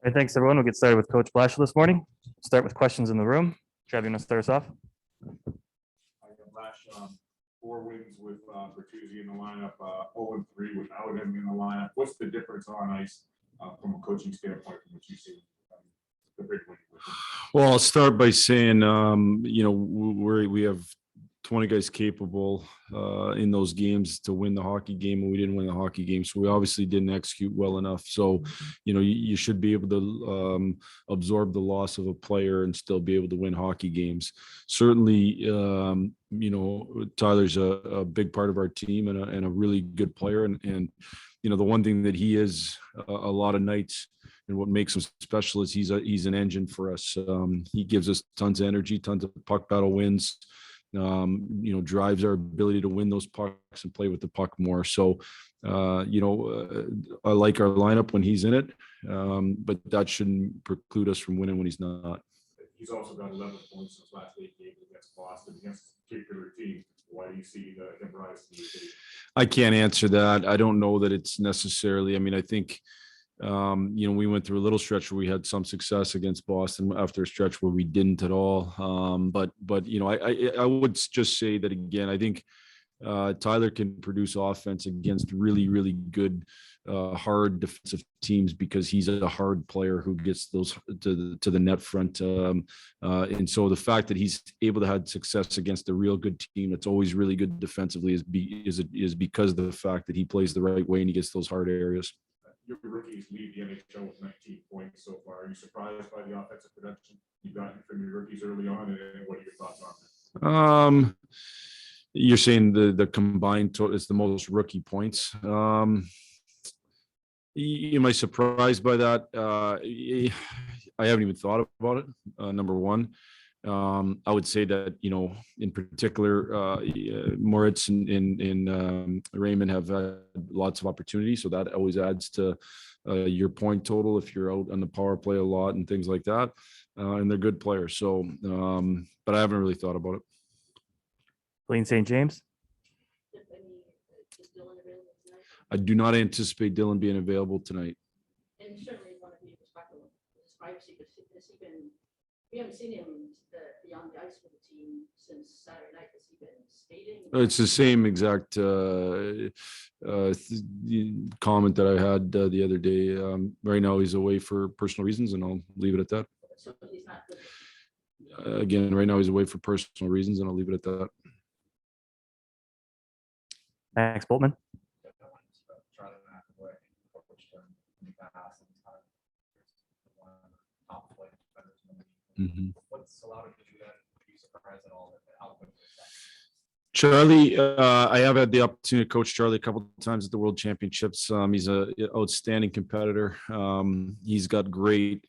All right, thanks, everyone. We'll get started with Coach Blashill this morning. Start with questions in the room. Trev, you want to start us off? I got Blash, 4 wins with Bertuzzi in the lineup, 0-3 without him in the lineup. What's the difference on ice from a coaching standpoint from what you see? The big win with him? Well, I'll start by saying, we have 20 guys capable in those games to win the hockey game, and we didn't win the hockey game. So we obviously didn't execute well enough. So, you should be able to absorb the loss of a player and still be able to win hockey games. Certainly, Tyler's a big part of our team and a really good player. And the one thing that he is a lot of nights, and what makes him special is he's an engine for us. He gives us tons of energy, tons of puck battle wins. Drives our ability to win those pucks and play with the puck more. So, I like our lineup when he's in it, but that shouldn't preclude us from winning when he's not. He's also got 11 points in his last 8 games against Boston, against a particular team. Why do you see him rise to the occasion? I can't answer that. I don't know that it's necessarily. I mean, I think. We went through a little stretch where we had some success against Boston after a stretch where we didn't at all. But I would just say that again. I think Tyler can produce offense against really, really good, hard defensive teams because he's a hard player who gets those to the net front. And so the fact that he's able to have success against a real good team that's always really good defensively is because of the fact that he plays the right way and he gets those hard areas. Your rookies lead the NHL with 19 points so far. Are you surprised by the offensive production you got from your rookies early on? And what are your thoughts on that? You're saying the combined total is the most rookie points. Am I surprised by that? I haven't even thought about it. Number one. I would say that, in particular, Moritz and Raymond have had lots of opportunities. So that always adds to your point total if you're out on the power play a lot and things like that. And they're good players. So, but I haven't really thought about it. Blaine St. James. I do not anticipate Dylan being available tonight. And certainly one of your perspective, his privacy, has he been? We haven't seen him beyond the ice with the team since Saturday night. Has he been skating? It's the same exact comment that I had the other day. Right now, he's away for personal reasons, and I'll leave it at that. So he's not. Again, right now he's away for personal reasons, and I'll leave it at that. Max Boltman. Mm-hmm. What's allowed him to do that? Are you surprised at all at how quickly that? Charlie, I have had the opportunity to coach Charlie a couple of times at the World Championships. He's an outstanding competitor. He's got great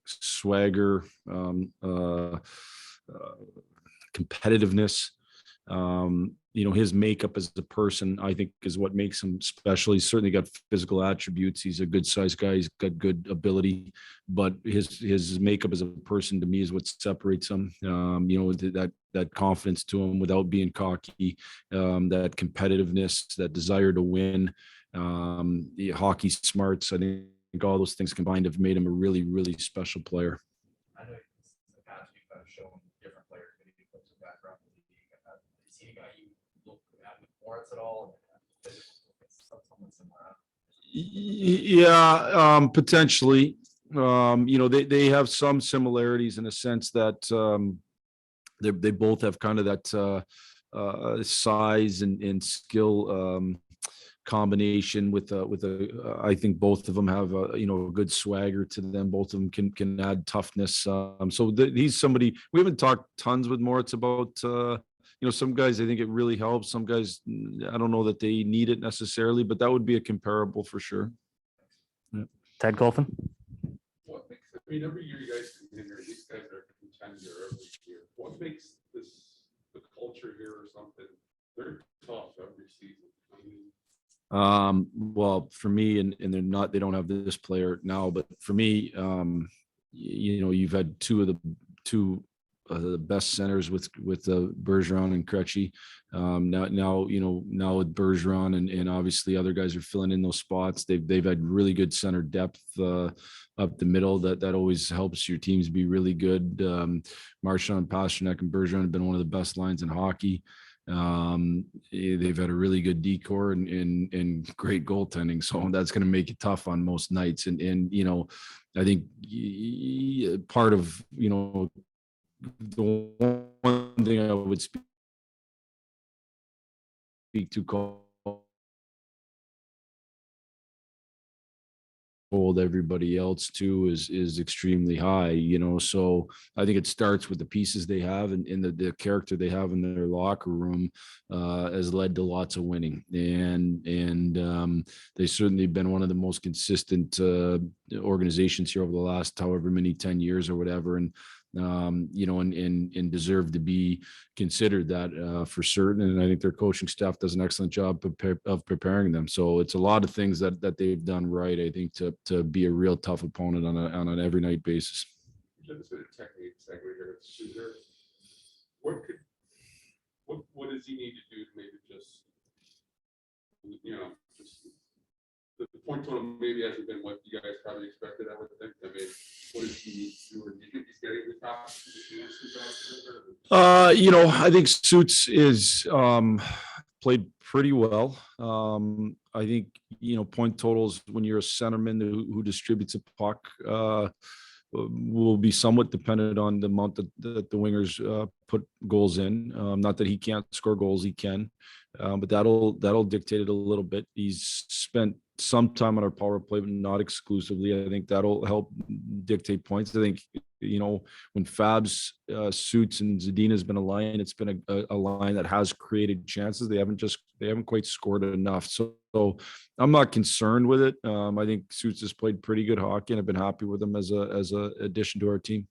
swagger, competitiveness. His makeup as a person, I think, is what makes him special. He's certainly got physical attributes. He's a good sized guy. He's got good ability, but his makeup as a person to me is what separates him. That confidence to him without being cocky, that competitiveness, that desire to win, the hockey smarts. I think all those things combined have made him a really, really special player. I know in the past you've kind of shown different players maybe put some background in the league. Is he a guy you look at with Moritz at all? Someone similar. Yeah, potentially. They have some similarities in a sense that they both have kind of that size and skill combination with I think both of them have a good swagger to them. Both of them can add toughness. He's somebody we haven't talked tons with Moritz about. Some guys, I think it really helps. Some guys, I don't know that they need it necessarily, but that would be a comparable for sure. Yeah. Ted Colfin. What makes, every year you guys come in here, these guys are a contender every year. What makes the culture here or something? They're tough every season. Well, for me, and they don't have this player now, but for me, you've had two the best centers with Bergeron and Krejci. Now with Bergeron and obviously other guys are filling in those spots. They've had really good center depth up the middle. That always helps your teams be really good. Marchand, Pasternak, and Bergeron have been one of the best lines in hockey. They've had a really good decor and great goaltending, so that's going to make it tough on most nights. And I think part of the one thing I would speak to hold everybody else too is extremely high, so I think it starts with the pieces they have and the character they have in their locker room has led to lots of winning, and they certainly been one of the most consistent organizations here over the last however many 10 years or whatever, and and deserve to be considered that for certain. And I think their coaching staff does an excellent job of preparing them. So it's a lot of things that they've done right, I think, to be a real tough opponent on an every night basis. Just a technique segue here. What does he need to do to maybe just the point total maybe hasn't been what you guys probably expected, I would think. I mean, what does he need to do? Or do you think he's getting the top? I think Suits is played pretty well. I think, point totals when you're a centerman who distributes a puck will be somewhat dependent on the amount that the wingers put goals in. Not that he can't score goals, he can. But that'll dictate it a little bit. He's spent some time on our power play, but not exclusively. I think that'll help dictate points. I think, when Fabs, Suits, and Zadina has been a line, it's been a line that has created chances. They haven't quite scored enough. So I'm not concerned with it. I think Suits has played pretty good hockey, and I've been happy with him as a addition to our team.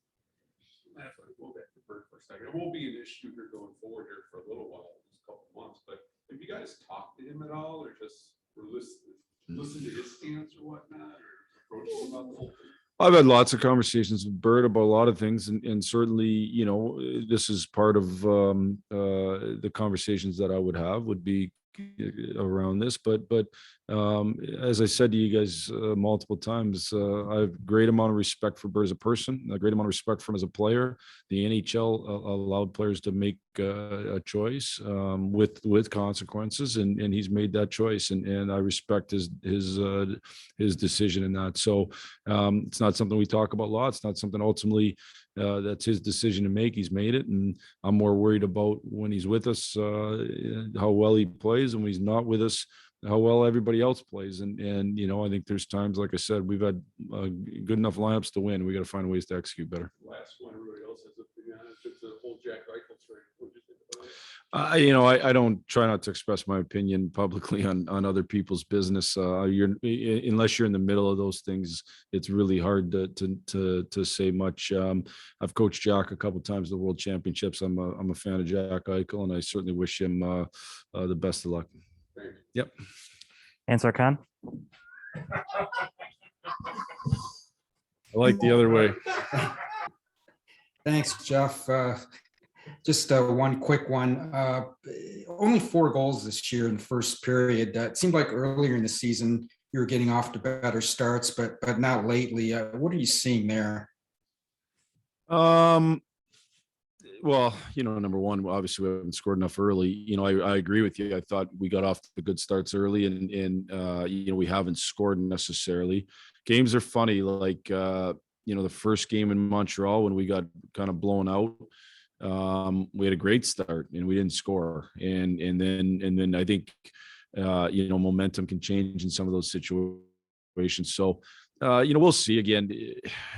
We'll get to Bert for a second. It won't be an issue here going forward here for a little while, just a couple months. But have you guys talked to him at all, or just listen to his stance or whatnot, or approach him about the whole thing? I've had lots of conversations with Bert about a lot of things, and certainly, this is part of the conversations that I would be around this. But as I said to you guys multiple times, I have a great amount of respect for Bert as a person, a great amount of respect for him as a player. The NHL allowed players to make a choice with consequences, and he's made that choice, and I respect his decision in that. So it's not something we talk about a lot. It's not something ultimately that's his decision to make. He's made it, and I'm more worried about when he's with us, how well he plays, and when he's not with us, how well everybody else plays. And I think there's times, like I said, we've had good enough lineups to win. We got to find ways to execute better. Last one, everybody else has opinion on it. It's the whole Jack Eichel trade. What do you think about it? I don't try not to express my opinion publicly on other people's business. Unless you're in the middle of those things, it's really hard to say much. I've coached Jack a couple of times at the World Championships. I'm a fan of Jack Eichel, and I certainly wish him the best of luck. Thank you. Yep. Answer Khan. I like the other way. Thanks, Jeff. Just one quick one. Only 4 goals this year in the first period. It seemed like earlier in the season you were getting off to better starts, but not lately. What are you seeing there? Well, number one, obviously we haven't scored enough early. I agree with you. I thought we got off to good starts early, and we haven't scored necessarily. Games are funny. Like, the first game in Montreal when we got kind of blown out, we had a great start and we didn't score. And then I think, momentum can change in some of those situations. So, we'll see. Again,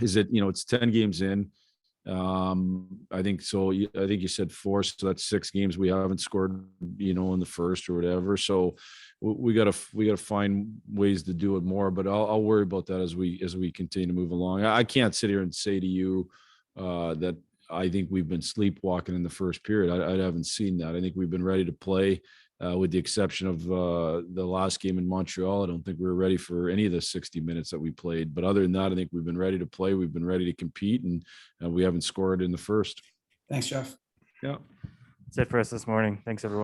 is it, it's 10 games in. I think so. I think you said 4, so that's 6 games we haven't scored, in the first or whatever. So we gotta find ways to do it more. But I'll worry about that as we continue to move along. I can't sit here and say to you that I think we've been sleepwalking in the first period. I haven't seen that. I think we've been ready to play. With the exception of the last game in Montreal. I don't think we were ready for any of the 60 minutes that we played. But other than that, I think we've been ready to play. We've been ready to compete, and we haven't scored in the first. Thanks, Jeff. Yeah. That's it for us this morning. Thanks, everyone.